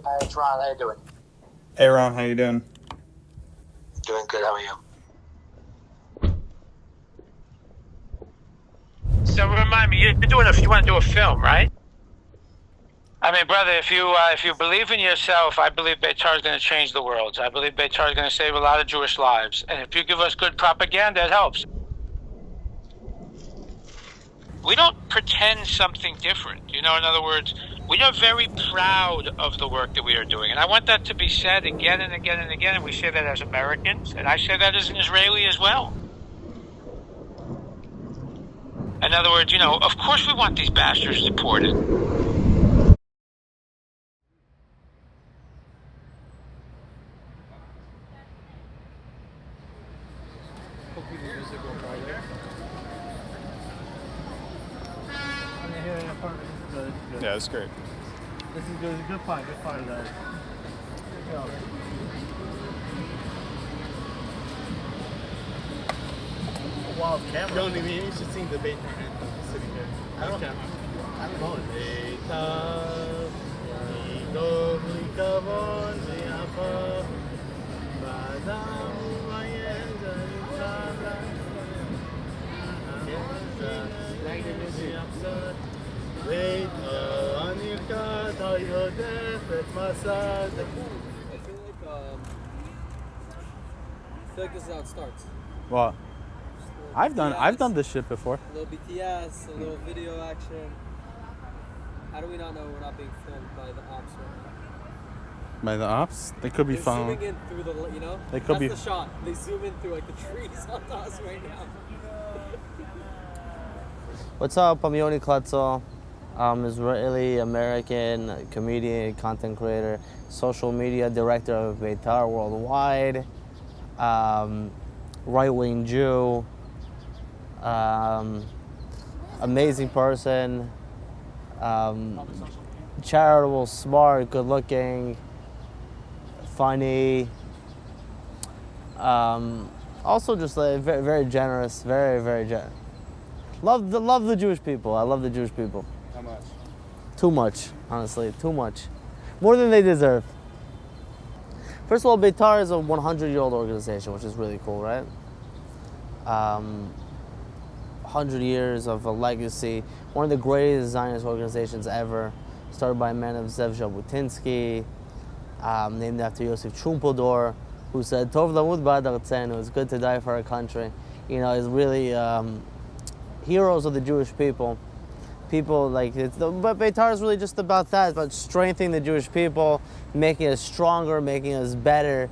Hi, it's Ron. How you doing? Hey Ron, how you doing? Doing good. How are you? So remind me, you want to do a film, right? I mean, brother, if you believe in yourself, I believe Betar is going to change the world. I believe Betar is going to save a lot of Jewish lives. And if you give us good propaganda, it helps. We don't pretend something different. In other words, we are very proud of the work that we are doing. And I want that to be said again and again and again. And we say that as Americans. And I say that as an Israeli as well. In other words, of course we want these bastards deported. Yeah, it's great. This is good. Good find, guys. Wild camera. Yo, Nini, you should sing the Betar anthem sitting here. I don't know. Betar, Yidov likavon v'yafa, v'adam u'vayen zayitzav, Betar anirkat ha'yodef et masad. I feel like this is how it starts. What? I've done this shit before. A little BTS, a little video action. How do we not know we're not being filmed by the ops right now? By the ops? They could be They're found. zooming in through the, They could that's be. the shot. They zoom in through the trees on us right now. What's up? I'm Yoni Kletzel. I'm Israeli American comedian, content creator, social media director of Betar Worldwide, right-wing Jew, amazing person, charitable, smart, good-looking, funny, also just very, very generous, very, very generous. Love the Jewish people. I love the Jewish people. How much? Too much, honestly, too much. More than they deserve. First of all, Betar is a 100-year-old organization, which is really cool, right? 100 years of a legacy. One of the greatest Zionist organizations ever. Started by a man of Zev Jabotinsky, named after Yosef Trumpeldor, who said, Tov lamut ba'ad artzenu, it's good to die for our country. It's really heroes of the Jewish people. People but Betar is really just about that, about strengthening the Jewish people, making us stronger, making us better,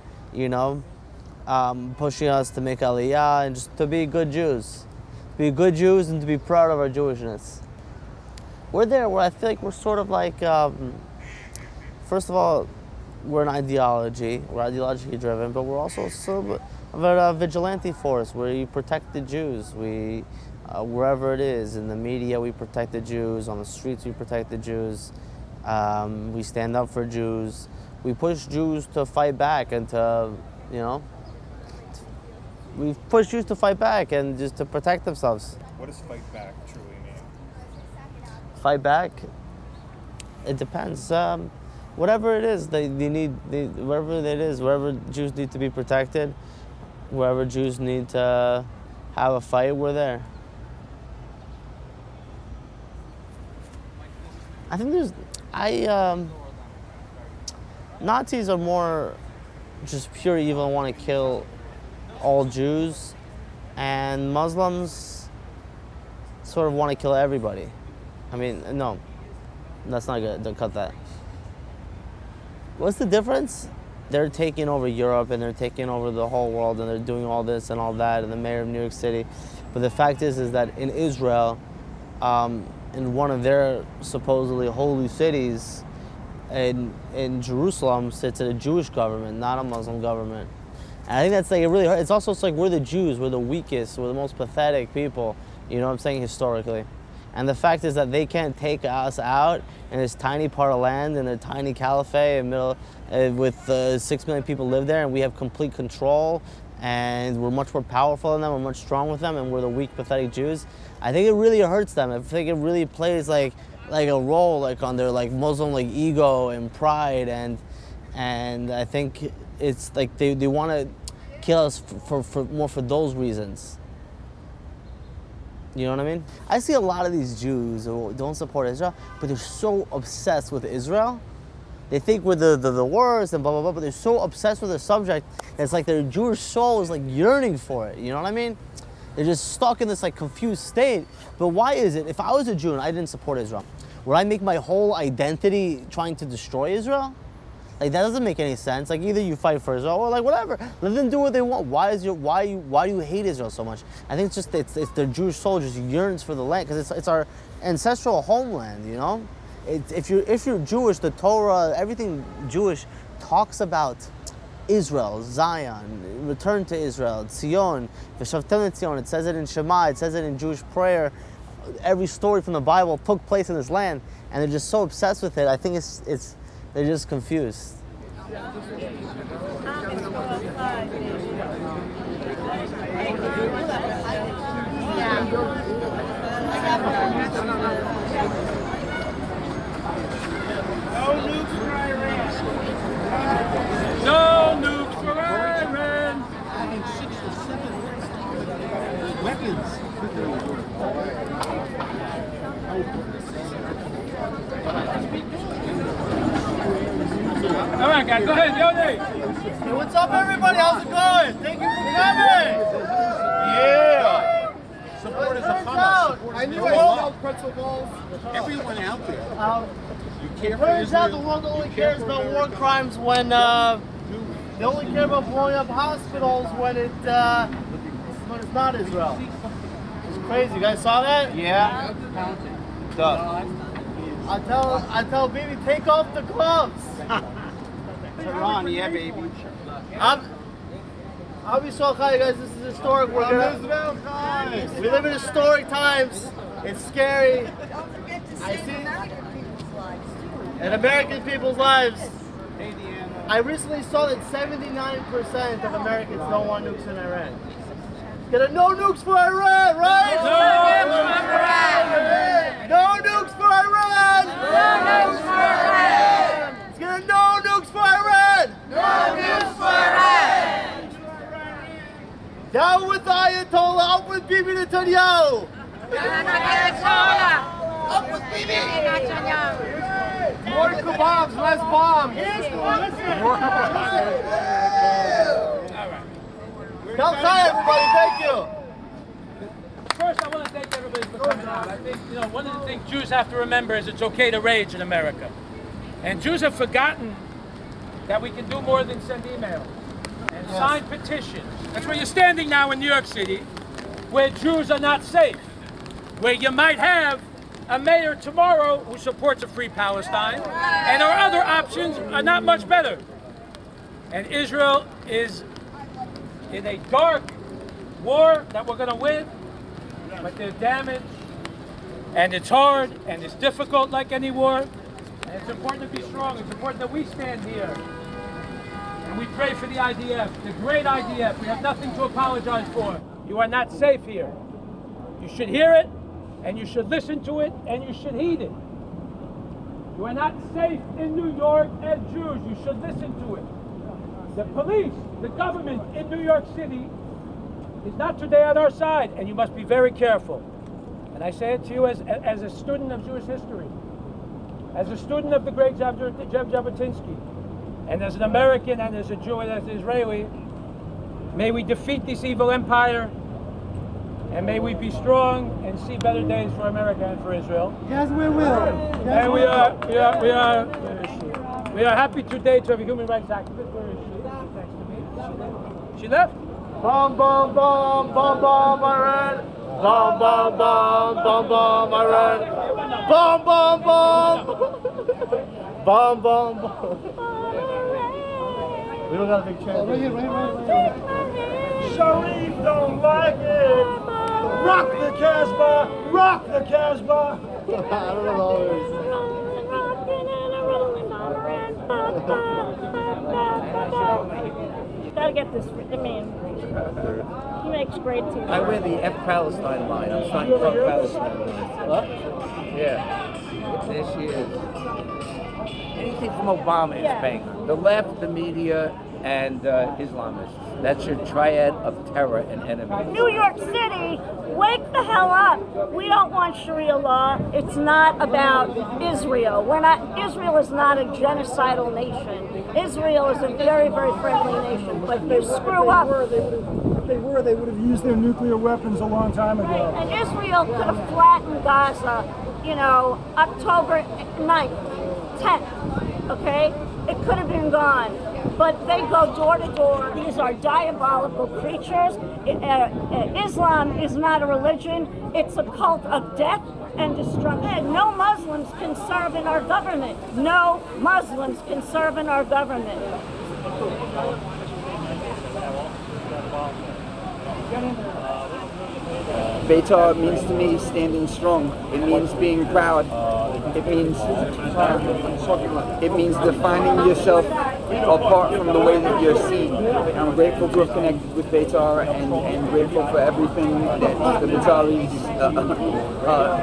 pushing us to make aliyah and just to be good Jews. To be good Jews and to be proud of our Jewishness. We're there where I feel like we're sort of like, first of all, we're an ideology, we're ideologically driven, but we're also sort of a vigilante force where you protect the Jews. We wherever it is, in the media we protect the Jews, on the streets we protect the Jews, we stand up for Jews, we push Jews to fight back and to, we push Jews to fight back and just to protect themselves. What does fight back truly mean? Fight back? It depends. Whatever it is, wherever it is, wherever Jews need to be protected, wherever Jews need to have a fight, we're there. I think Nazis are more just pure evil and want to kill all Jews, and Muslims sort of want to kill everybody. No, that's not good. Don't cut that. What's the difference? They're taking over Europe and they're taking over the whole world and they're doing all this and all that, and the mayor of New York City. But the fact is that in Israel, in one of their supposedly holy cities, in Jerusalem, sits a Jewish government, not a Muslim government. And I think that's it really hurt. It's also we're the Jews, we're the weakest, we're the most pathetic people, historically. And the fact is that they can't take us out in this tiny part of land, in their tiny caliphate, with 6 million people live there, and we have complete control, and we're much more powerful than them, we're much stronger with them, and we're the weak, pathetic Jews. I think it really hurts them. I think it really plays like a role on their Muslim ego and pride, and And I think it's like they want to kill us for more for those reasons. You know what I mean? I see a lot of these Jews who don't support Israel, but they're so obsessed with Israel. They think we're the worst and blah, blah, blah, but they're so obsessed with the subject. It's like their Jewish soul is like yearning for it. You know what I mean? They're just stuck in this like confused state. But why is it, if I was a Jew and I didn't support Israel, would I make my whole identity trying to destroy Israel? Like, that doesn't make any sense. Like, either you fight for Israel or like whatever. Let them do what they want. Why do you hate Israel so much? I think it's just it's their Jewish soul just yearns for the land because it's our ancestral homeland. You know, if you're Jewish, the Torah, everything Jewish talks about Israel, Zion, return to Israel, Tzion, V'shavtem Tzion. It says it in Shema. It says it in Jewish prayer. Every story from the Bible took place in this land, and they're just so obsessed with it. I think it's they're just confused. No nukes for Iran! Having 6 or 7 weapons. All right, guys, go ahead, Yoni. Hey, what's up, everybody? How's it going? Thank you for coming. Yeah. Support is a fun. I knew I smelled pretzel balls. Everyone out there. You care for Turns out the Israel. world only cares about war crimes when they only care about blowing up hospitals when it's not Israel. It's crazy. You guys saw that? Yeah. I tell baby, take off the gloves. Ronn, yeah, baby. I'll be so high, guys. This is historic. We live in historic times. It's scary. I see. And American people's lives. I recently saw that 79% of Americans don't want nukes in Iran. Get a no nukes for Iran, right? No nukes for Iran! No nukes for Iran! Let's get a no nukes for Iran! No nukes for Iran! Down with the Ayatollah, up with Bibi Netanyahu! Up with Bibi! More kebabs, less bombs! Tell hi, everybody, thank you! First, I want to thank everybody for coming out. I think, one of the things Jews have to remember is it's okay to rage in America. And Jews have forgotten that we can do more than send emails and sign petitions. That's where you're standing now in New York City, where Jews are not safe, where you might have a mayor tomorrow who supports a free Palestine, and our other options are not much better. And Israel is in a dark war that we're going to win, but there's damage, and it's hard, and it's difficult like any war, and it's important to be strong. It's important that we stand here, and we pray for the IDF, the great IDF. We have nothing to apologize for. You are not safe here. You should hear it, and you should listen to it, and you should heed it. You are not safe in New York as Jews. You should listen to it. The police, the government in New York City is not today on our side, and you must be very careful. And I say it to you as a student of Jewish history, as a student of the great Zev Jabotinsky, and as an American and as a Jew and as an Israeli. May we defeat this evil empire, and may we be strong and see better days for America and for Israel. Yes, we will. And we are happy today to have a human rights activist. Where is she? Next to me. She left? Bomb, bomb, bomb, bomb, bomb, Iran. Bomb, bomb, bomb, bomb, bomb, Iran. Bomb, bomb, bomb. Bomb, bomb, bomb. We don't got a big chance. Sharif don't like it. Rock the Casbah. Rock the Casbah. I don't know all this. Gotta get this. He makes great TV. I wear the F Palestine line. I'm trying to pro-Palestine line. What? Yeah. There she is. anything from Obama is paying her. The left, the media, and Islamists. That's your triad of terror and enemy. New York City, wake the hell up. We don't want Sharia law. It's not about Israel. Israel is not a genocidal nation. Israel is a very, very friendly nation, but they screw up. If they were, they would have used their nuclear weapons a long time ago. Right. And Israel could have flattened Gaza, October 9th, 10th, okay? It could have been gone. But they go door to door. These are diabolical creatures. Islam is not a religion. It's a cult of death and destruction. No Muslims can serve in our government. No Muslims can serve in our government. Betar means to me standing strong. It means being proud. It means defining yourself apart from the way that you're seen. I'm grateful to have connected with Betar and grateful for everything that the Betaris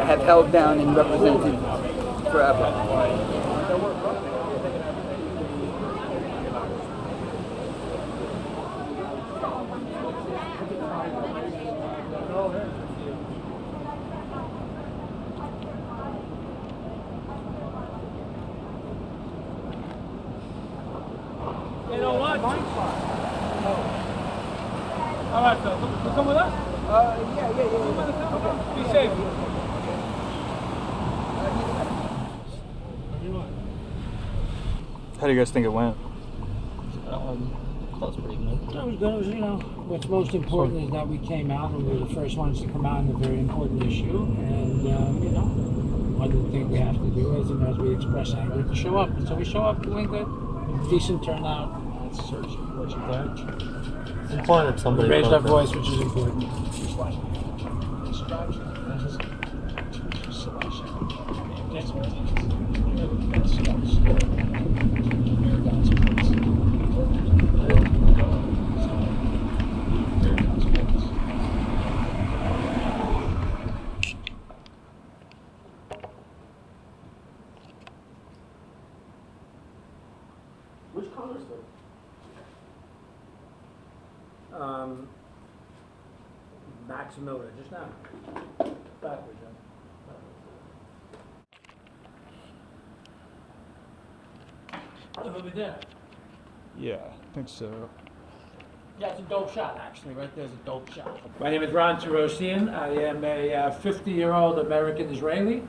have held down and represented forever. All right, so you come with us? Yeah. Okay. Be safe. How do you guys think it went? That was pretty good. That was good. What's most important is that we came out and we were the first ones to come out on a very important issue. And, one of the things we have to do is, as we express anger, to show up. So we show up doing good. Decent turnout. It's important somebody raised our voice, which is important. Which color is that? Max Miller, just now. Backwards, Over there. Yeah, I think so. Yeah, it's a dope shot, actually. Right there's a dope shot. My name is Ronn Torossian. I am a 50-year-old American Israeli.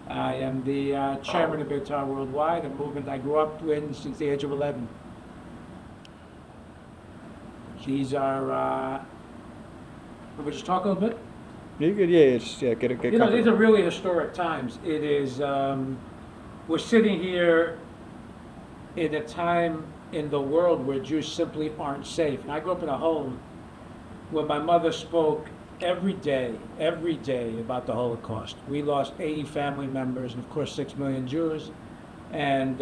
I am the chairman of Betar Worldwide, a movement I grew up in since the age of 11. These are, can we just talk a little bit? You could, get it. These are really historic times. It is, we're sitting here in a time in the world where Jews simply aren't safe. And I grew up in a home where my mother spoke every day about the Holocaust. We lost 80 family members and of course 6 million Jews. And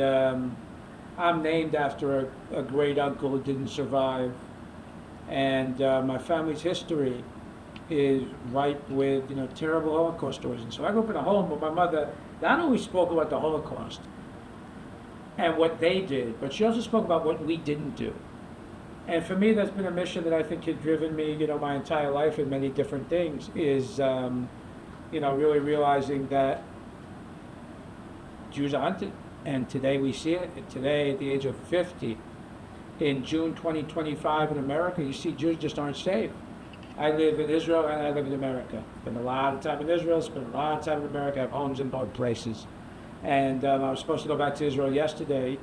I'm named after a great uncle who didn't survive. And my family's history is ripe with terrible Holocaust stories. And so I grew up in a home where my mother not only spoke about the Holocaust and what they did, but she also spoke about what we didn't do. And for me, that's been a mission that I think has driven me, my entire life in many different things, is, really realizing that Jews are hunted. And today we see it. And today, at the age of 50, in June 2025 in America, you see Jews just aren't safe. I live in Israel and I live in America. Spend a lot of time in Israel, spend a lot of time in America, I have homes in both places. And I was supposed to go back to Israel yesterday.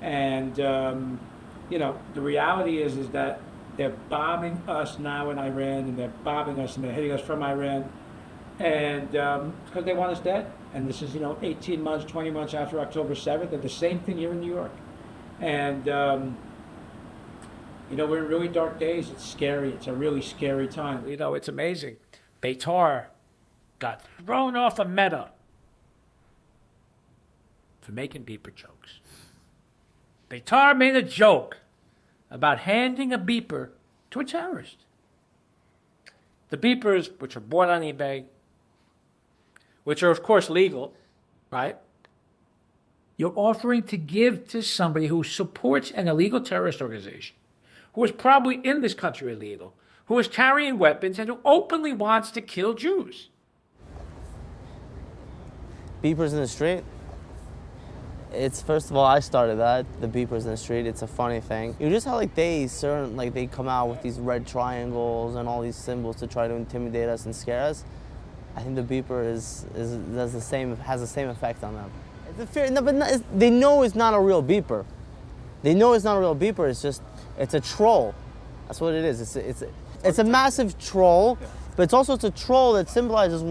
And, the reality is that they're bombing us now in Iran, and they're bombing us and they're hitting us from Iran. And because they want us dead. And this is, 18 months, 20 months after October 7th, and the same thing here in New York. And, we're in really dark days. It's scary. It's a really scary time. It's amazing. Betar got thrown off a Meta for making beeper jokes. Betar made a joke about handing a beeper to a terrorist. The beepers, which are bought on eBay, which are of course legal, right? You're offering to give to somebody who supports an illegal terrorist organization, who is probably in this country illegal, who is carrying weapons, and who openly wants to kill Jews. Beepers in the street. It's, first of all, I started that, the beepers in the street. It's a funny thing. You just how they come out with these red triangles and all these symbols to try to intimidate us and scare us. I think the beeper has the same effect on them. They know it's not a real beeper. They know it's not a real beeper. It's a troll. That's what it is. It's a massive troll, but it's a troll that symbolizes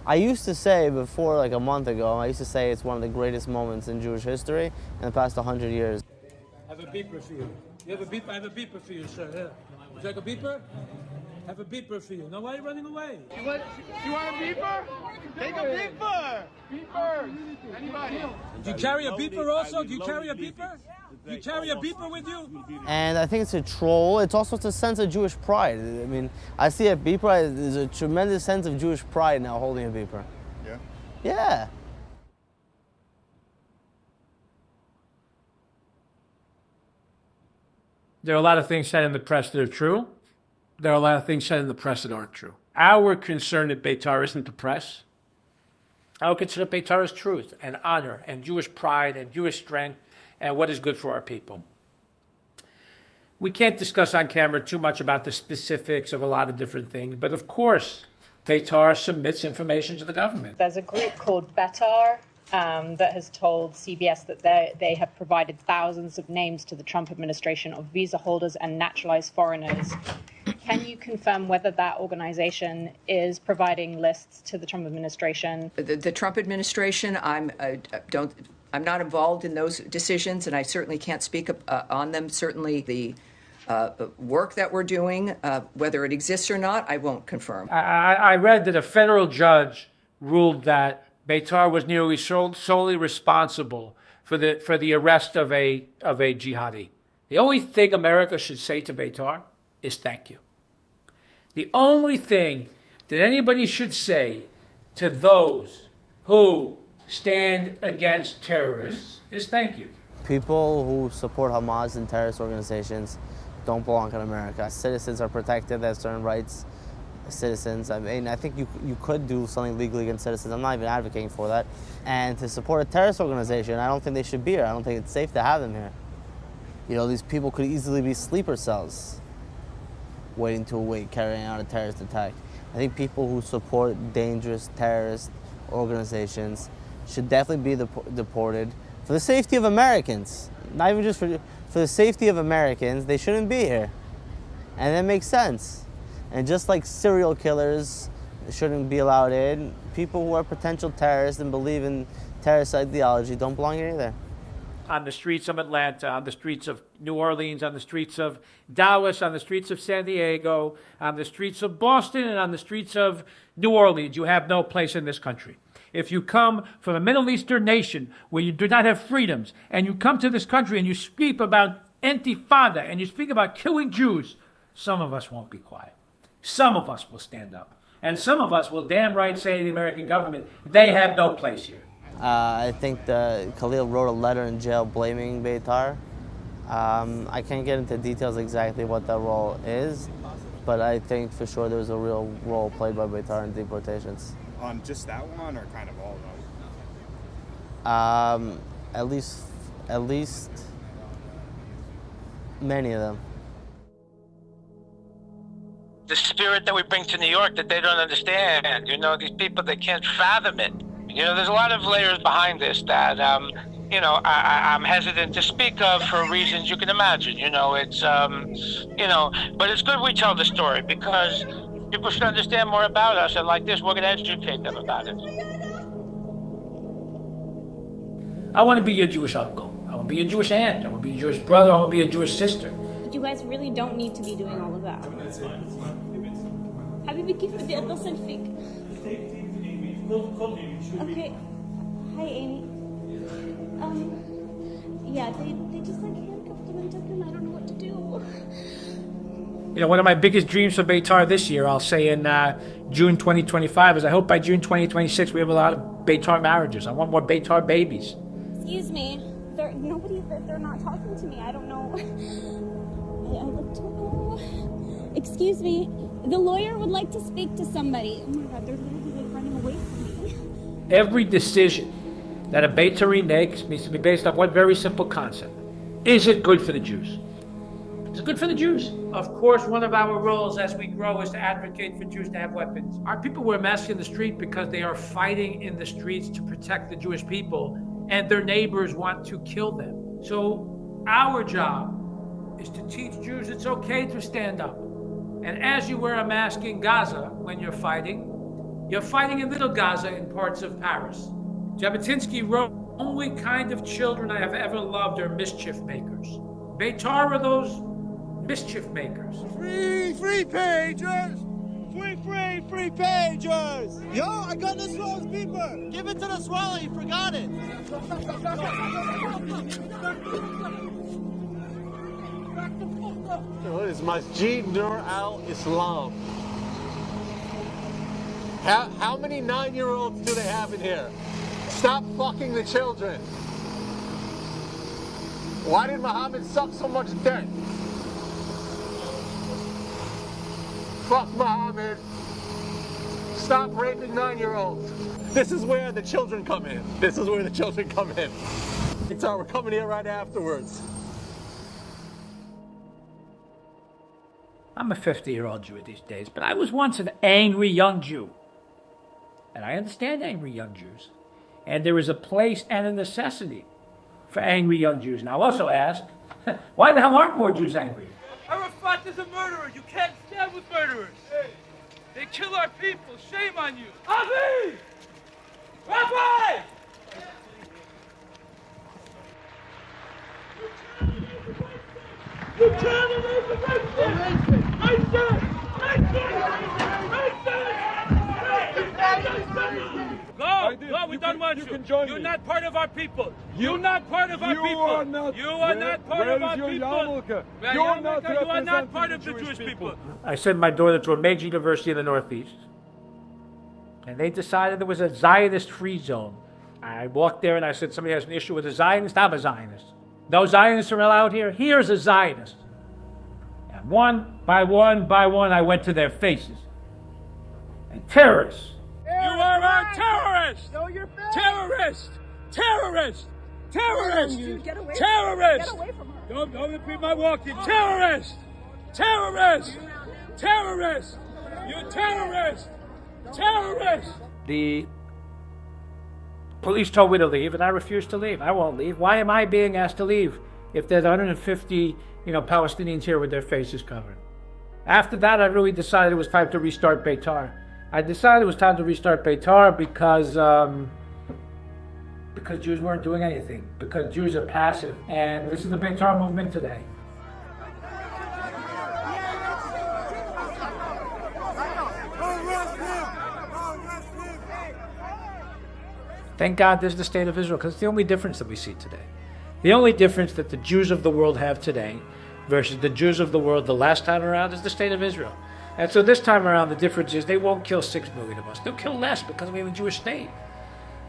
I used to say before, like a month ago, it's one of the greatest moments in Jewish history in the past 100 years. I have a beeper for you. You have a beeper? I have a beeper for you, sir. Here. Would you like a beeper? I have a beeper for you. Now, why are you running away? You want a beeper? Take a beeper! Beeper! Anybody? Do you carry a beeper also? Do you carry a beeper? Do you carry a beeper with you? And I think it's a troll. It's also a sense of Jewish pride. I mean, I see a beeper, there's a tremendous sense of Jewish pride now holding a beeper. Yeah? Yeah. There are a lot of things said in the press that are true. There are a lot of things said in the press that aren't true. Our concern at Betar isn't the press. I would consider Betar as truth and honor and Jewish pride and Jewish strength and what is good for our people. We can't discuss on camera too much about the specifics of a lot of different things, but of course, Betar submits information to the government. There's a group called Betar that has told CBS that they have provided thousands of names to the Trump administration of visa holders and naturalized foreigners. Can you confirm whether that organization is providing lists to the Trump administration? The Trump administration, I'm not involved in those decisions, and I certainly can't speak on them. Certainly the work that we're doing, whether it exists or not, I won't confirm. I read that a federal judge ruled that Betar was nearly solely responsible for the arrest of a jihadi. The only thing America should say to Betar is thank you. The only thing that anybody should say to those who stand against terrorists is thank you. People who support Hamas and terrorist organizations don't belong in America. Citizens are protected, they have certain rights. Citizens, I mean, I think you could do something legally against citizens. I'm not even advocating for that. And to support a terrorist organization, I don't think they should be here. I don't think it's safe to have them here. You know, these people could easily be sleeper cells waiting to await carrying out a terrorist attack. I think people who support dangerous terrorist organizations should definitely be deported for the safety of Americans. Not even just for the safety of Americans, they shouldn't be here. And that makes sense. And just like serial killers shouldn't be allowed in, people who are potential terrorists and believe in terrorist ideology don't belong here either. On the streets of Atlanta, on the streets of New Orleans, on the streets of Dallas, on the streets of San Diego, on the streets of Boston, and on the streets of New Orleans, you have no place in this country. If you come from a Middle Eastern nation where you do not have freedoms, and you come to this country and you speak about intifada, and you speak about killing Jews, some of us won't be quiet. Some of us will stand up. And some of us will damn right say to the American government, they have no place here. I think Khalil wrote a letter in jail blaming Betar. I can't get into details exactly what that role is, but I think for sure there was a real role played by Betar in deportations. On just that one, or kind of all of them? At least many of them. The spirit that we bring to New York that they don't understand. You know, these people, they can't fathom it. You know, there's a lot of layers behind this that, you know, I'm hesitant to speak of for reasons you can imagine. You know, it's, you know, but it's good we tell the story because people should understand more about us, and like this, we're going to educate them about it. I want to be your Jewish uncle. I want to be your Jewish aunt. I want to be your Jewish brother. I want to be a Jewish sister. You guys really don't need to be doing all of that. حبيبي كيف بدي اتصل فيك؟ Okay. Hi Amy. Yeah, they just like handcuffed him and took him. I don't know what to do. You know, one of my biggest dreams for Betar this year, I'll say in June 2025, is I hope by June 2026 we have a lot of Betar marriages. I want more Betar babies. Excuse me. They're not talking to me. I don't know. I don't know. Excuse me. The lawyer would like to speak to somebody. Oh my God, they're literally like running away from me. Every decision that a Beitari makes needs to be based on one very simple concept. Is it good for the Jews? Is it good for the Jews? Of course, one of our roles as we grow is to advocate for Jews to have weapons. Our people were massed in the street because they are fighting in the streets to protect the Jewish people, and their neighbors want to kill them. So our job is to teach Jews it's okay to stand up. And as you wear a mask in Gaza when you're fighting in Little Gaza in parts of Paris. Jabotinsky wrote, "Only kind of children I have ever loved are mischief makers." Beitar are those mischief makers. Free pagers! Free pagers! Yo, I got this Rose paper! Give it to the swallow, he forgot it! What is Masjid Nur al-Islam? How many 9-year-olds do they have in here? Stop fucking the children! Why did Muhammad suck so much dick? Fuck Muhammad. Stop raping 9-year-olds. This is where the children come in. This is where the children come in. We're coming here right afterwards. I'm a 50-year-old Jew these days, but I was once an angry young Jew. And I understand angry young Jews. And there is a place and a necessity for angry young Jews. Now, I'll also ask, why the hell aren't more Jews angry? Arafat is a murderer. You can't stand with murderers. They kill our people. Shame on you. Avi! Rabbi! You can't erase the racist! Go, we don't want you. You're not part of our people. You're not part of our people. You are not part of our people. You are not part of the Jewish people. I sent my daughter to a major university in the Northeast, and they decided there was a Zionist free zone. I walked there and I said, somebody has an issue with a Zionist? I'm a Zionist. No Zionists are allowed here? Here's a Zionist. And one by one, I went to their faces. And terrorists. You are our terrorist! Terrorist! Terrorist! Terrorist! Terrorist! Don't repeat my walking. Terrorist! Terrorist! Terrorist! You terrorist! Terrorist! The police told me to leave, and I refused to leave. I won't leave. Why am I being asked to leave if there's 150, Palestinians here with their faces covered? After that, I really decided it was time to restart Betar. I decided it was time to restart Betar because Jews weren't doing anything, because Jews are passive, and this is the Betar movement today. Thank God there's the state of Israel, because it's the only difference that we see today. The only difference that the Jews of the world have today versus the Jews of the world the last time around is the state of Israel. And so this time around, the difference is they won't kill 6 million of us. They'll kill less because we have a Jewish state.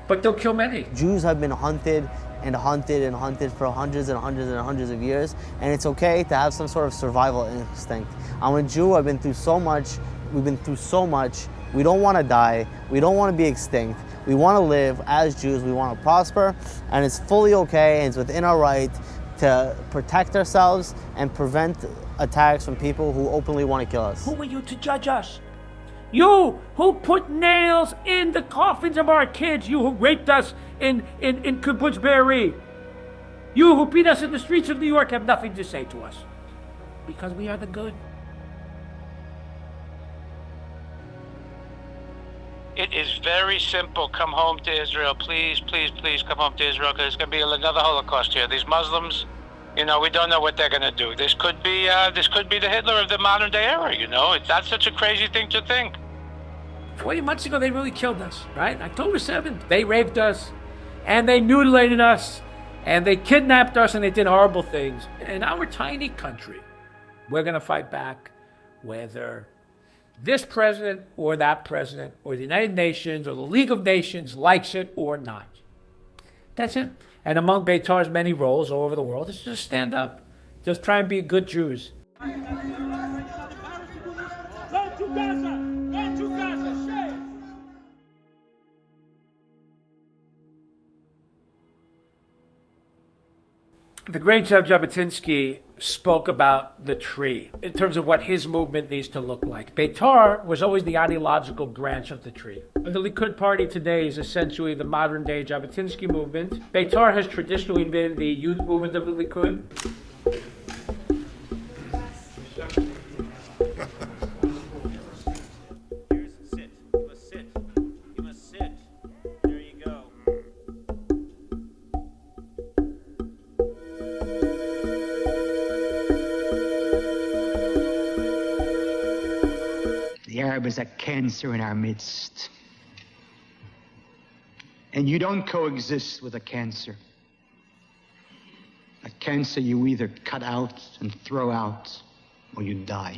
But they'll kill many. Jews have been hunted and hunted and hunted for hundreds and hundreds and hundreds of years, and it's okay to have some sort of survival instinct. I'm a Jew, I've been through so much, we've been through so much. We don't want to die, we don't want to be extinct. We want to live as Jews, we want to prosper, and it's fully okay and it's within our right to protect ourselves and prevent attacks from people who openly want to kill us. Who are you to judge us? You who put nails in the coffins of our kids, you who raped us in Kibbutz Be'eri, you who beat us in the streets of New York have nothing to say to us because we are the good. It is very simple. Come home to Israel. Please, please, please come home to Israel, because it's going to be another Holocaust here. These Muslims, we don't know what they're going to do. This could be the Hitler of the modern day era, That's such a crazy thing to think. 20 months ago, they really killed us, right? October 7th, they raped us, and they mutilated us, and they kidnapped us, and they did horrible things. In our tiny country, we're going to fight back, whether this president or that president or the United Nations or the League of Nations likes it or not. That's it. And among Betar's many roles all over the world is just stand up. Just try and be good Jews. Go to Gaza! Go to Gaza! Shame! The great Jabotinsky spoke about the tree in terms of what his movement needs to look like. Betar was always the ideological branch of the tree. The Likud party today is essentially the modern-day Jabotinsky movement. Betar has traditionally been the youth movement of the Likud. The Arab is a cancer in our midst. And you don't coexist with a cancer. A cancer you either cut out and throw out, or you die.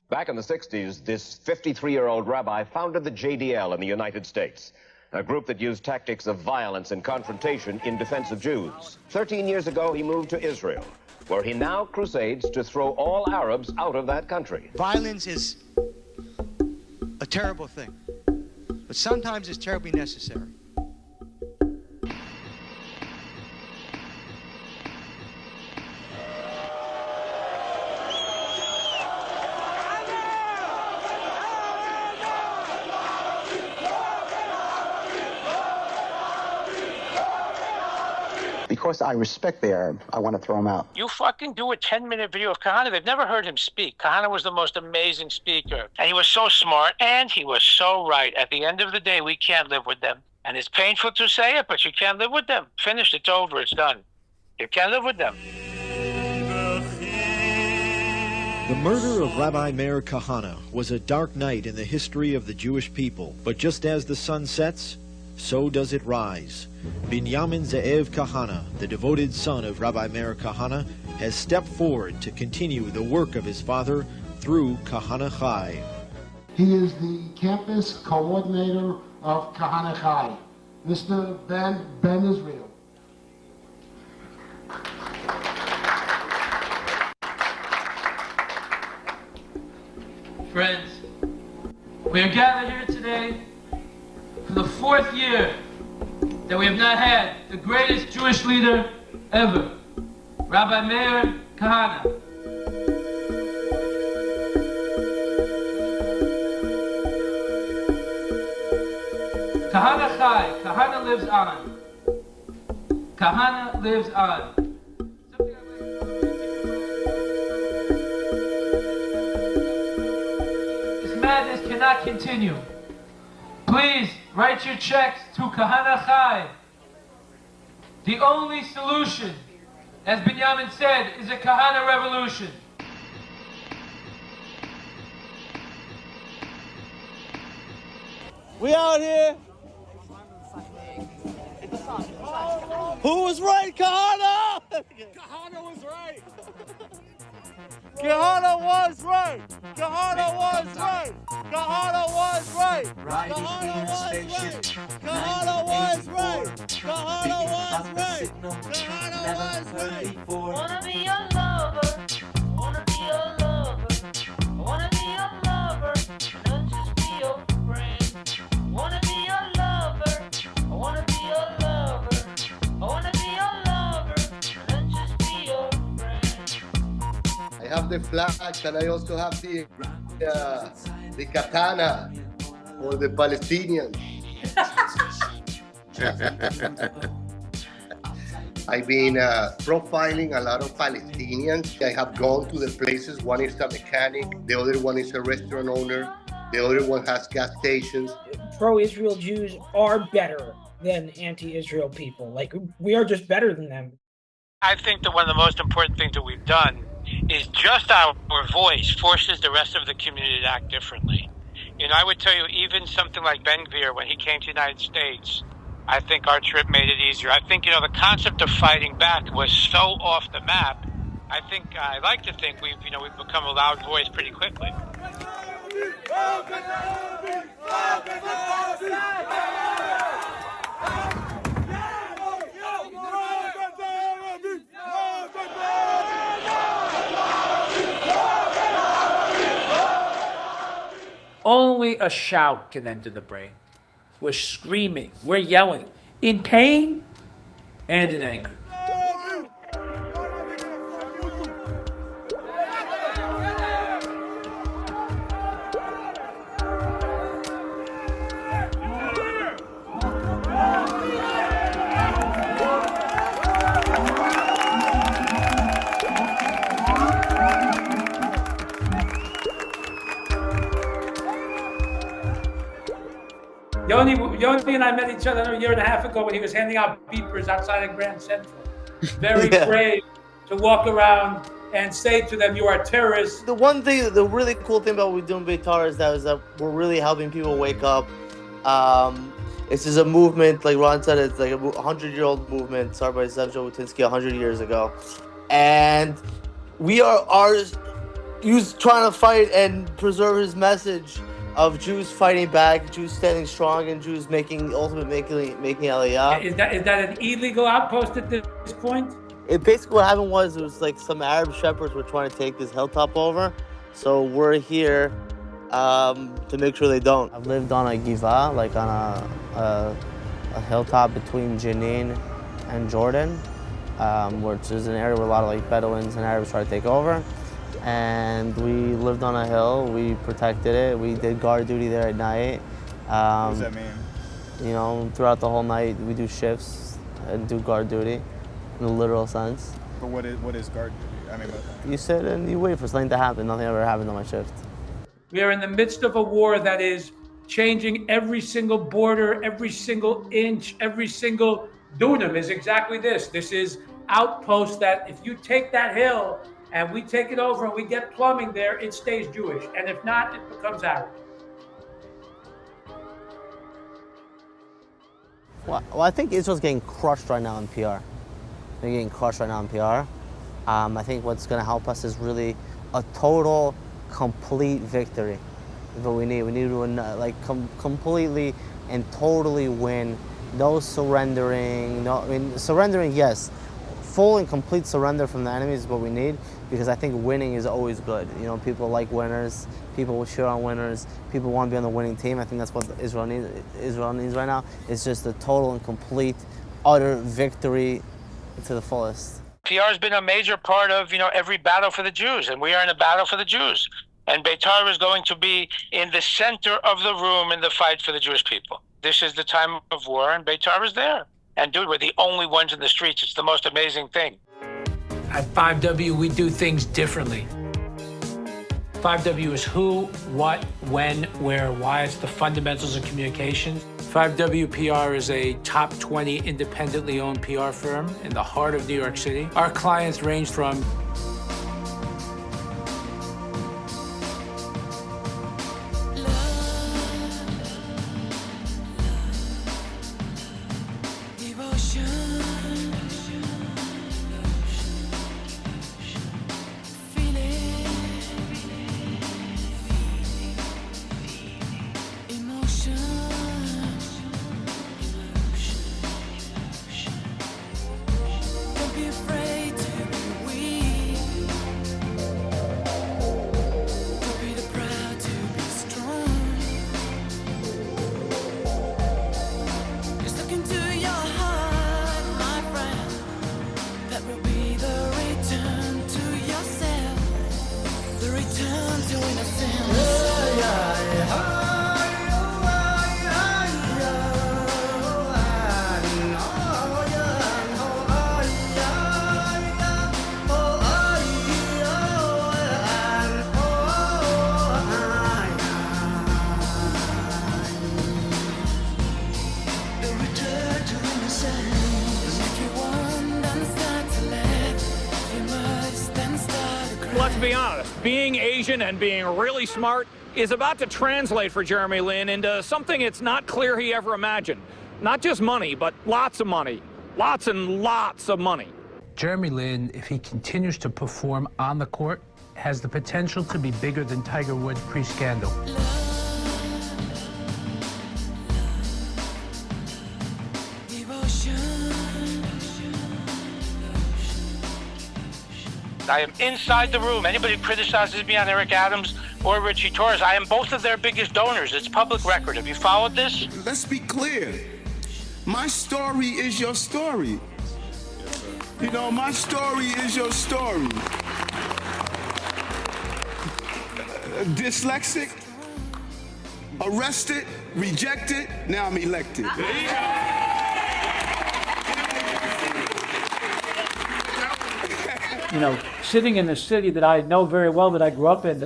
Back in the 60s, this 53-year-old rabbi founded the JDL in the United States, a group that used tactics of violence and confrontation in defense of Jews. 13 years ago, he moved to Israel, where he now crusades to throw all Arabs out of that country. Violence is a terrible thing, but sometimes it's terribly necessary. Because I respect the Arab, I want to throw him out. You fucking do a 10-minute video of Kahane. They've never heard him speak. Kahane was the most amazing speaker. And he was so smart, and he was so right. At the end of the day, we can't live with them. And it's painful to say it, but you can't live with them. Finished, it's over, it's done. You can't live with them. The murder of Rabbi Meir Kahane was a dark night in the history of the Jewish people. But just as the sun sets, so does it rise. Binyamin Ze'ev Kahane, the devoted son of Rabbi Meir Kahane, has stepped forward to continue the work of his father through Kahane Chai. He is the campus coordinator of Kahane Chai, Mr. Ben Israel. Friends, we are gathered here today for the 4th year that we have not had the greatest Jewish leader ever, Rabbi Meir Kahane. Kahane Chai, Kahane lives on. Kahane lives on. This madness cannot continue. Please write your checks to Kahane Chai. The only solution, as Binyamin said, is a Kahane revolution. We out here. Who was right, Kahane? Kahane was right. Kahane was right. Kahane was right. Kahane was right. Kahane was right. Kahane was right. Kahane was right. Kahane was right. Wanna be your lover. Wanna be your lover. Wanna be your lover. Not just be your friend. Wanna be your lover. I wanna be your lover. I wanna be your lover. Not just be your friend. I have the flag and I also have the katana for the Palestinians. I've been profiling a lot of Palestinians. I have gone to the places. One is a mechanic, the other one is a restaurant owner, the other one has gas stations. Pro-Israel Jews are better than anti-Israel people. Like, we are just better than them. I think that one of the most important things that we've done is just our voice forces the rest of the community to act differently. You know, I would tell you, even something like Ben Gvir, when he came to the United States, I think our trip made it easier. I think, you know, the concept of fighting back was so off the map. I like to think we've become a loud voice pretty quickly. Only a shout can enter the brain. We're screaming, we're yelling, in pain and in anger. Yoni and I met each other a year and a half ago when he was handing out beepers outside of Grand Central. Very brave to walk around and say to them, you are terrorists. The one thing, the really cool thing about what we do in Betar is that we're really helping people wake up. This is a movement, like Ron said, it's like a 100-year-old movement started by Zev Jabotinsky 100 years ago. And we are trying to fight and preserve his message of Jews fighting back, Jews standing strong, and Jews making Aliyah. Is that an illegal outpost at this point? Basically what happened was, it was like some Arab shepherds were trying to take this hilltop over. So we're here to make sure they don't. I've lived on a giva, like on a hilltop between Jenin and Jordan, which is an area where a lot of like Bedouins and Arabs try to take over. And we lived on a hill, we protected it, we did guard duty there at night. What does that mean? You know, throughout the whole night, we do shifts and do guard duty in a literal sense. But what is guard duty? I mean, you sit and you wait for something to happen. Nothing ever happened on my shift. We are in the midst of a war that is changing every single border, every single inch, every single dunam is exactly this. This is outpost that if you take that hill and we take it over and we get plumbing there, it stays Jewish. And if not, it becomes Arab. Well, I think Israel's getting crushed right now in PR. They're getting crushed right now in PR. I think what's going to help us is really a total, complete victory. That's what we need. We need to completely and totally win. No surrendering. No, I mean, surrendering, yes. Full and complete surrender from the enemy is what we need, because I think winning is always good. You know, people like winners. People will cheer on winners. People want to be on the winning team. I think that's what Israel needs right now. It's just a total and complete, utter victory to the fullest. PR has been a major part of, every battle for the Jews, and we are in a battle for the Jews. And Betar is going to be in the center of the room in the fight for the Jewish people. This is the time of war, and Betar is there. And dude, we're the only ones in the streets. It's the most amazing thing. At 5W, we do things differently. 5W is who, what, when, where, why. It's the fundamentals of communication. 5W PR is a top 20 independently owned PR firm in the heart of New York City. Our clients range from Let's be honest, being Asian and being really smart is about to translate for Jeremy Lin into something it's not clear he ever imagined. Not just money, but lots of money. Lots and lots of money. Jeremy Lin, if he continues to perform on the court, has the potential to be bigger than Tiger Woods pre-scandal. I am inside the room. Anybody who criticizes me on Eric Adams or Richie Torres, I am both of their biggest donors. It's public record. Have you followed this? Let's be clear. My story is your story. You know, my story is your story. Dyslexic, arrested, rejected, now I'm elected. You know, sitting in a city that I know very well, that I grew up in,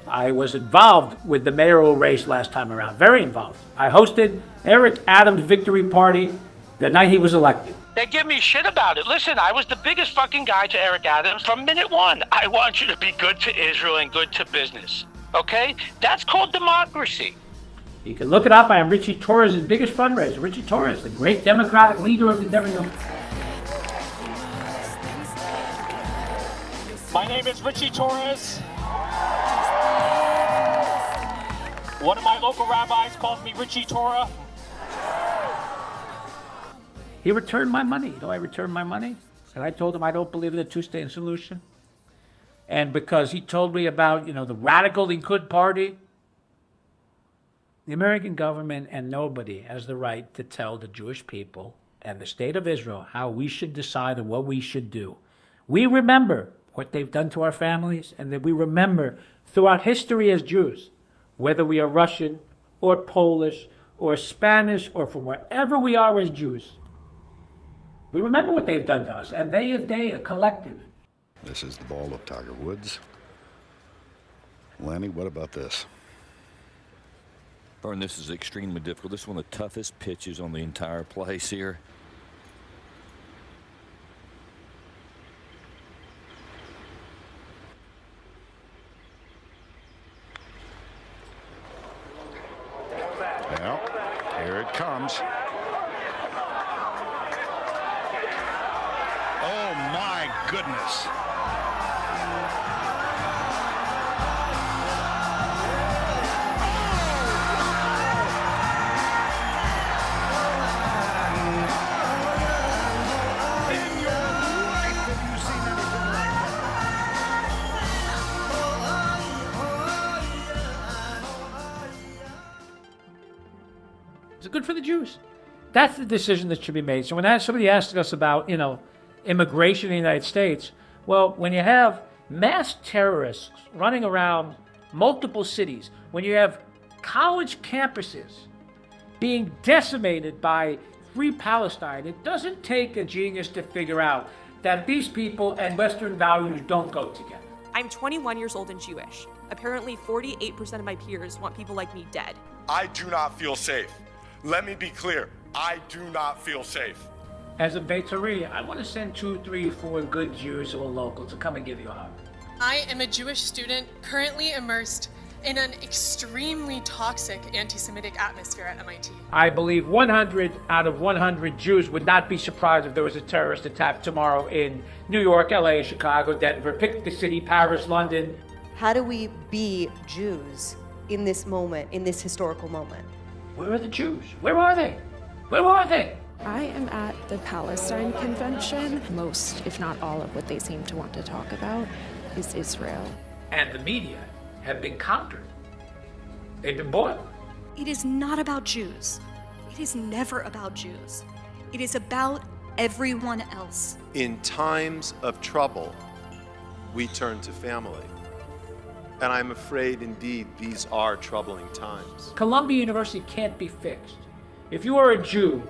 I was involved with the mayoral race last time around, very involved. I hosted Eric Adams' victory party the night he was elected. They give me shit about it. Listen, I was the biggest fucking guy to Eric Adams from minute one. I want you to be good to Israel and good to business, okay? That's called democracy. You can look it up. I am Richie Torres' biggest fundraiser. Richie Torres, the great Democratic leader of the Democratic. My name is Richie Torres. One of my local rabbis calls me Richie Torah. He returned my money. You know, I returned my money. And I told him I don't believe in the two-state solution. And because he told me about, you know, the radical Likud party, the American government and nobody has the right to tell the Jewish people and the state of Israel how we should decide and what we should do. We remember what they've done to our families, and that we remember throughout history as Jews, whether we are Russian or Polish or Spanish or from wherever we are as Jews. We remember what they've done to us, and they a collective. This is the ball of Tiger Woods. Lanny, what about this? Vern, this is extremely difficult. This is one of the toughest pitches on the entire place here. Well, here it comes. Oh my goodness. Is it good for the Jews? That's the decision that should be made. So when somebody asks us about, you know, immigration in the United States, well, when you have mass terrorists running around multiple cities, when you have college campuses being decimated by Free Palestine, it doesn't take a genius to figure out that these people and Western values don't go together. I'm 21 years old and Jewish. Apparently 48% of my peers want people like me dead. I do not feel safe. Let me be clear. I do not feel safe. As a Betar USA, I want to send 2, 3, 4 good Jews or locals to come and give you a hug. I am a Jewish student currently immersed in an extremely toxic anti-Semitic atmosphere at MIT. I believe 100 out of 100 Jews would not be surprised if there was a terrorist attack tomorrow in New York, LA, Chicago, Denver, pick the city, Paris, London. How do we be Jews in this moment, in this historical moment? Where are the Jews? Where are they? Where are they? I am at the Palestine Convention. Most, if not all, of what they seem to want to talk about is Israel. And the media have been countered. They've been boiled. It is not about Jews. It is never about Jews. It is about everyone else. In times of trouble, we turn to family. And I'm afraid, indeed, these are troubling times. Columbia University can't be fixed. If you are a Jew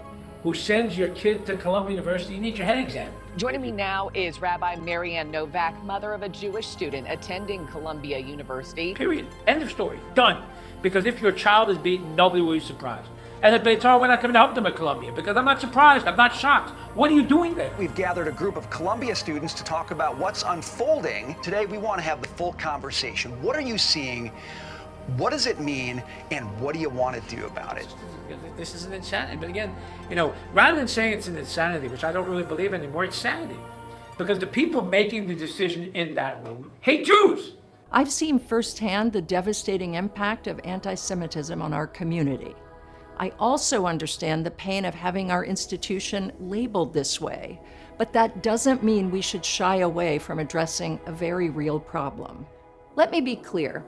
who sends your kid to Columbia University, you need your head examined. Joining me now is Rabbi Marianne Novak, mother of a Jewish student attending Columbia University. Period. End of story. Done. Because if your child is beaten, nobody will be surprised. And at Betar, we're not coming to help them at Columbia because I'm not surprised. I'm not shocked. What are you doing there? We've gathered a group of Columbia students to talk about what's unfolding. Today, we want to have the full conversation. What are you seeing? What does it mean, and what do you want to do about it? This is an insanity. But again, you know, rather than saying it's an insanity, which I don't really believe anymore, it's sanity. Because the people making the decision in that room hate Jews. I've seen firsthand the devastating impact of anti-Semitism on our community. I also understand the pain of having our institution labeled this way, but that doesn't mean we should shy away from addressing a very real problem. Let me be clear.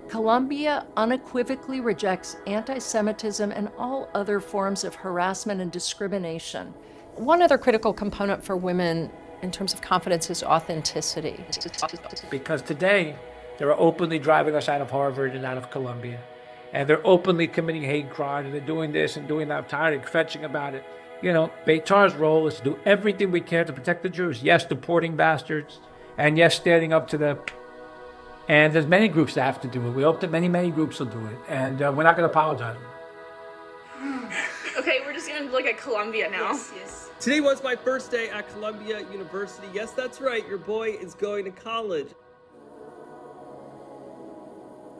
Columbia unequivocally rejects anti-Semitism and all other forms of harassment and discrimination. One other critical component for women in terms of confidence is authenticity. Because today, they're openly driving us out of Harvard and out of Columbia. And they're openly committing hate crimes, and they're doing this and doing that. I'm tired of fetching about it. You know, Betar's role is to do everything we can to protect the Jews. Yes, deporting bastards, and yes, standing up to the... And there's many groups that have to do it. We hope that many, many groups will do it. And we're not going to apologize. Okay, we're just going to look at Columbia now. Yes. Today was my first day at Columbia University. Yes, that's right. Your boy is going to college.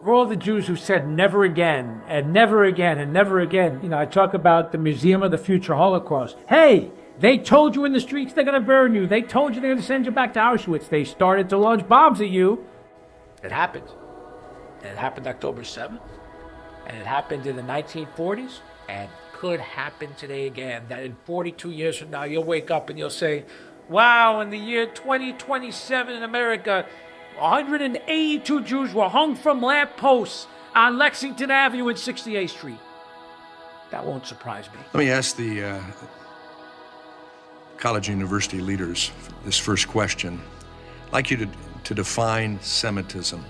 For all the Jews who said never again, and never again, and never again, you know, I talk about the Museum of the Future Holocaust. Hey, they told you in the streets they're going to burn you. They told you they're going to send you back to Auschwitz. They started to launch bombs at you. It happened. And it happened October 7th. And it happened in the 1940s. And could happen today again. That in 42 years from now, you'll wake up and you'll say, wow, in the year 2027 in America, 182 Jews were hung from lampposts on Lexington Avenue and 68th Street. That won't surprise me. Let me ask the college and university leaders this first question. I'd like you to define Semitism,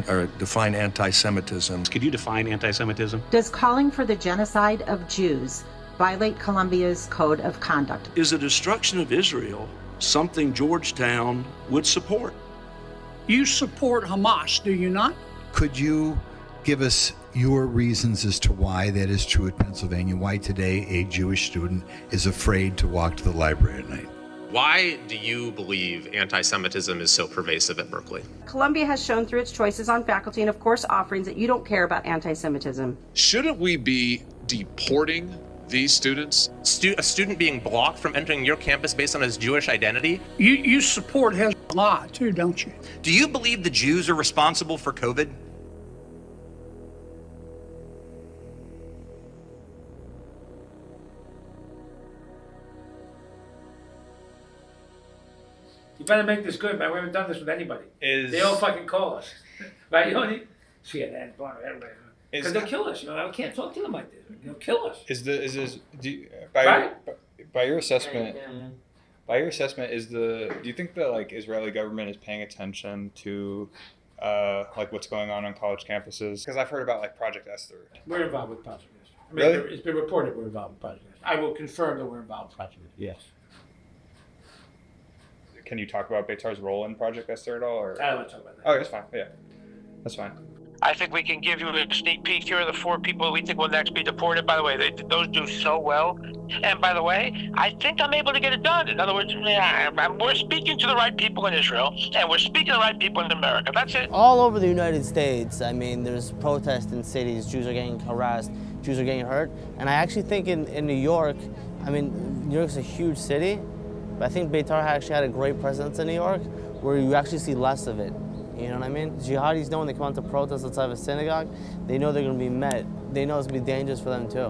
or define anti-Semitism. Could you define anti-Semitism? Does calling for the genocide of Jews violate Columbia's code of conduct? Is the destruction of Israel something Georgetown would support? You support Hamas, do you not? Could you give us your reasons as to why that is true at Pennsylvania? Why today a Jewish student is afraid to walk to the library at night? Why do you believe anti-Semitism is so pervasive at Berkeley? Columbia has shown through its choices on faculty and, of course, offerings that you don't care about anti-Semitism. Shouldn't we be deporting these students? A student being blocked from entering your campus based on his Jewish identity? You support Hezbollah, too, don't you? Do you believe the Jews are responsible for COVID? You better make this good, man. We haven't done this with anybody. They all fucking call us. Right? You know, CNN, everybody. Because they'll kill us. You know, I can't talk to them like this. They'll kill us. By your assessment, do you think the Israeli government is paying attention to what's going on college campuses? Because I've heard about Project Esther. We're involved with Project Esther. I mean, Really? It's been reported we're involved with Project Esther. I will confirm that we're involved with Project Esther. Yes. Can you talk about Betar's role in Project Esther at all? Or? I don't want to talk about that. Oh, that's fine. Yeah, that's fine. I think we can give you a sneak peek. Here are the 4 people we think will next be deported. By the way, those do so well. And by the way, I think I'm able to get it done. In other words, we're speaking to the right people in Israel, and we're speaking to the right people in America. That's it. All over the United States, I mean, there's protests in cities. Jews are getting harassed. Jews are getting hurt. And I actually think in New York, I mean, New York's a huge city, but I think Betar actually had a great presence in New York where you actually see less of it. You know what I mean? Jihadis know when they come out to protest outside of a synagogue, they know they're going to be met. They know it's going to be dangerous for them too.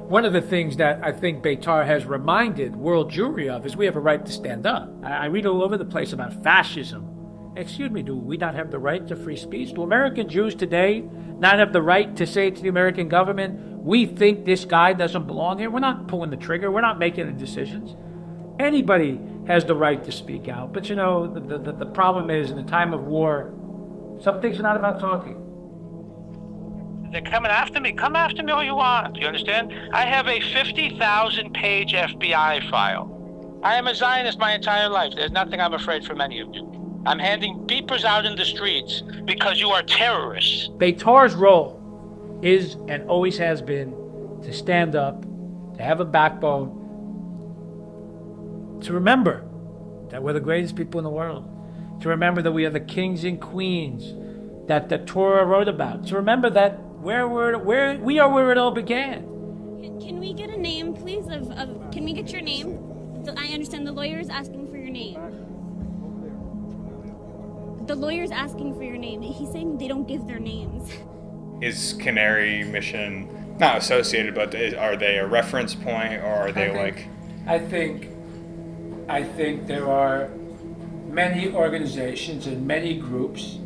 One of the things that I think Betar has reminded world Jewry of is we have a right to stand up. I read all over the place about fascism. Excuse me, do we not have the right to free speech? Do American Jews today not have the right to say to the American government, we think this guy doesn't belong here? We're not pulling the trigger. We're not making the decisions. Anybody has the right to speak out. But you know, the problem is in the time of war, some things are not about talking. They're coming after me. Come after me all you want. You understand? I have a 50,000-page FBI file. I am a Zionist my entire life. There's nothing I'm afraid from any of you. I'm handing beepers out in the streets because you are terrorists. Betar's role is and always has been to stand up, to have a backbone, to remember that we're the greatest people in the world, to remember that we are the kings and queens that the Torah wrote about. So remember that where we are where it all began. Can we get a name, please? Can we get your name? I understand the lawyer is asking for your name. The lawyer's asking for your name. He's saying they don't give their names. Is Canary Mission not associated, but are they a reference point, or are they I think there are many organizations and many groups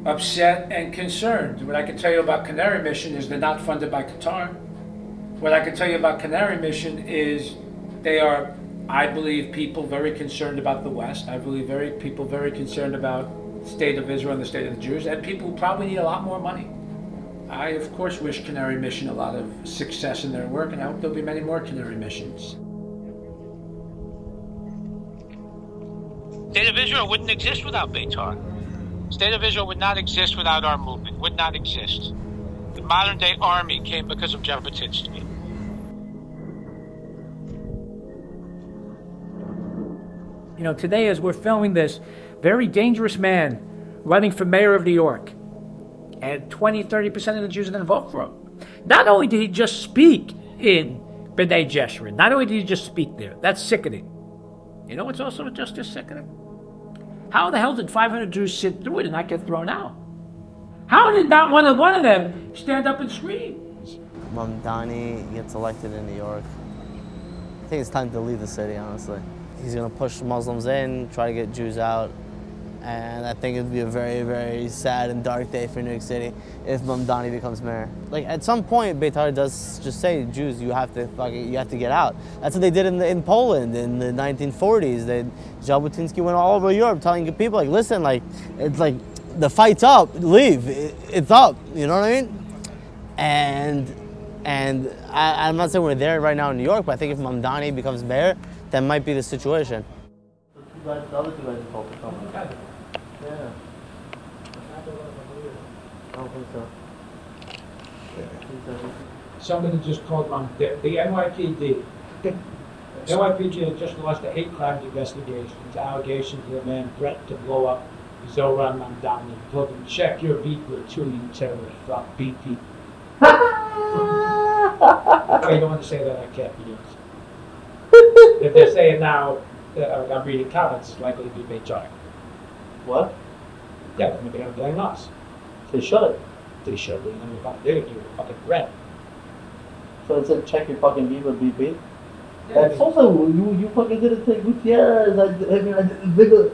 upset and concerned. What I can tell you about Canary Mission is they're not funded by Qatar. What I can tell you about Canary Mission is they are, I believe, people very concerned about the West. I believe people very concerned about the state of Israel and the state of the Jews, and people who probably need a lot more money. I, of course, wish Canary Mission a lot of success in their work, and I hope there'll be many more Canary Missions. State of Israel wouldn't exist without Betar. State of Israel would not exist without our movement, would not exist. The modern day army came because of Jabotinsky. You know, today as we're filming this, very dangerous man running for mayor of New York. And 20-30% of the Jews are going to vote for him. Not only did he just speak in B'nai Jeshurun, not only did he just speak there, that's sickening. You know what's also just as sickening? How the hell did 500 Jews sit through it and not get thrown out? How did not one of them stand up and scream? Mamdani gets elected in New York. I think it's time to leave the city, honestly. He's going to push Muslims in, try to get Jews out. And I think it'd be a very, very sad and dark day for New York City if Mamdani becomes mayor. Like, at some point, Betar does just say, Jews, you have to get out. That's what they did in Poland in the 1940s. Jabotinsky went all over Europe telling people, like, listen, like, it's like, the fight's up, leave, it's up, you know what I mean? And I'm not saying we're there right now in New York, but I think if Mamdani becomes mayor, that might be the situation. The other two guys are focused on it. Yeah. I don't think so. Somebody just called the NYPD. The NYPD had just launched a hate crimes investigation. It's allegations that a man threatened to blow up Zoran Mamdani. Told him, check your beat with 2 you terrorists. Drop BP. I don't want to say that, I can't be used. If they're saying now, I'm reading comments, it's likely to be Betar. What? Yeah, they're going to blame us. They should. They should. They're going to do a fucking threat. So it said check your fucking beat with BP? Yeah, that's also, you fucking didn't take Gutierrez. I didn't bigger.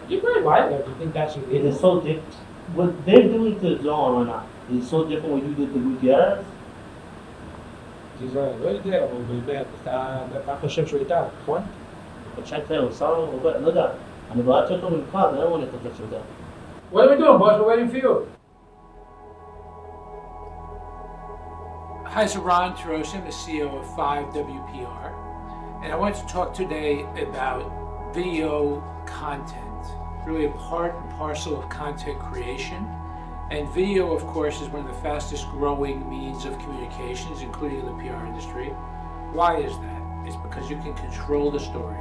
You're very violent. You think that's what it is so different. What they're doing to John right now is so different what you did to Gutierrez. לא יודע, אבל באמת, אתה חושב שהוא איתה, נכון? חושב הוא שר, לא יודע. אני בעד שאותו ממך, אני לא want to touch you. What are we doing, boss? We're waiting for you. Hi, it's Ronn Torossian, the CEO of 5WPR, and I wanted to talk today about video content, really a part and parcel of content creation. And video, of course, is one of the fastest growing means of communications, including in the PR industry. Why is that? It's because you can control the story.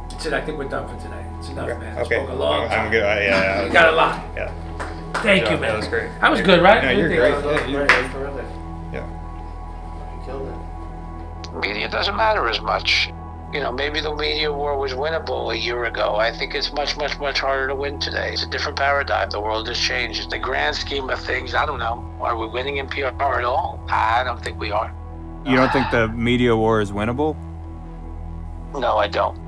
That's it. I think we're done for today. It's enough, man. Okay. Spoke a long time. I'm good. Yeah. You got a lot. Yeah. Thank you, man. That was great. That was good, right? Yeah, you're great. Yeah. You killed it. Media doesn't matter as much. You know, maybe the media war was winnable a year ago. I think it's much, much, much harder to win today. It's a different paradigm. The world has changed. In the grand scheme of things, I don't know. Are we winning in PR at all? I don't think we are. You don't think the media war is winnable? No, I don't.